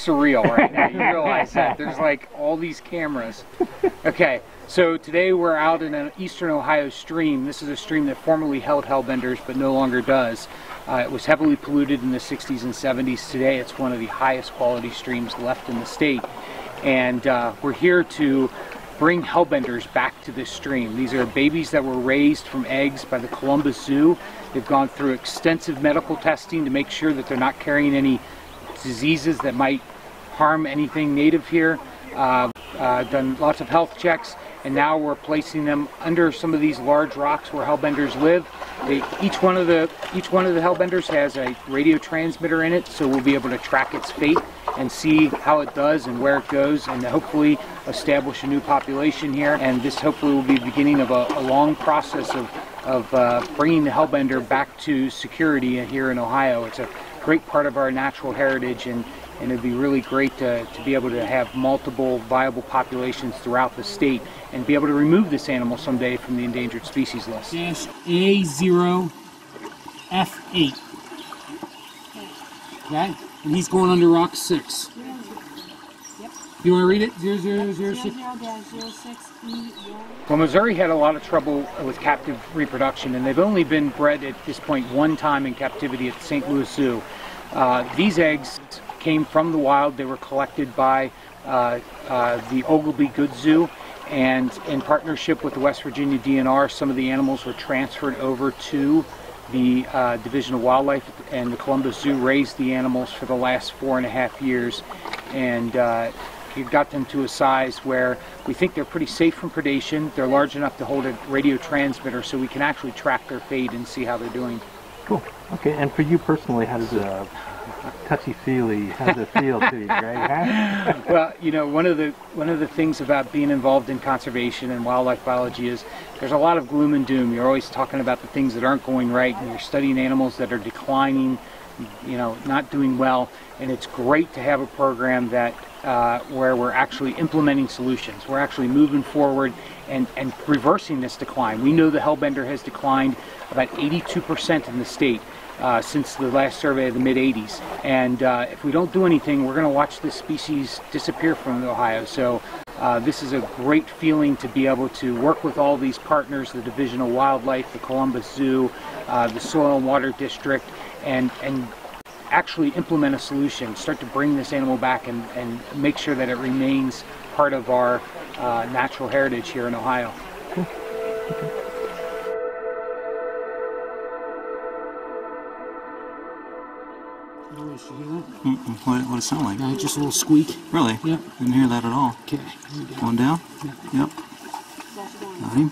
surreal right now. You realize that. There's like all these cameras. Okay, so today we're out in an eastern Ohio stream. This is a stream that formerly held hellbenders but no longer does. It was heavily polluted in the 60s and 70s. Today it's one of the highest quality streams left in the state. And we're here to bring hellbenders back to this stream. These are babies that were raised from eggs by the Columbus Zoo. They've gone through extensive medical testing to make sure that they're not carrying any diseases that might harm anything native here. Done lots of health checks, and now we're placing them under some of these large rocks where hellbenders live. Each one of the hellbenders has a radio transmitter in it, so we'll be able to track its fate and see how it does and where it goes, and hopefully establish a new population here. And this hopefully will be the beginning of a long process of bringing the hellbender back to security here in Ohio. It's a great part of our natural heritage, and it'd be really great to be able to have multiple viable populations throughout the state and be able to remove this animal someday from the endangered species list. A0F8. Okay, and he's going under rock 6. Yep. You want to read it? 0006? 00-06E1. Well, Missouri had a lot of trouble with captive reproduction, and they've only been bred at this point one time in captivity at the St. Louis Zoo. These eggs came from the wild. They were collected by the Oglebay Goods Zoo, and in partnership with the West Virginia DNR, some of the animals were transferred over to the Division of Wildlife, and the Columbus Zoo raised the animals for the last 4.5 years, and we've got them to a size where we think they're pretty safe from predation. They're large enough to hold a radio transmitter, so we can actually track their fate and see how they're doing. Cool. Okay, and for you personally, how does it touchy-feely, how does it feel to you, Greg? Huh? Well, you know, one of the things about being involved in conservation and wildlife biology is there's a lot of gloom and doom. You're always talking about the things that aren't going right, and you're studying animals that are declining, you know, not doing well. And it's great to have a program that where we're actually implementing solutions. We're actually moving forward and reversing this decline. We know the hellbender has declined about 82% in the state since the last survey of the mid-'80s. And if we don't do anything, we're going to watch this species disappear from Ohio. So this is a great feeling to be able to work with all these partners, the Division of Wildlife, the Columbus Zoo, the Soil and Water District, and actually implement a solution, start to bring this animal back and make sure that it remains part of our natural heritage here in Ohio. Cool. Okay. Did you hear that? What does it sound like? Just a little squeak. Really? Yep. Didn't hear that at all. Okay. Going down? Yep. Got him.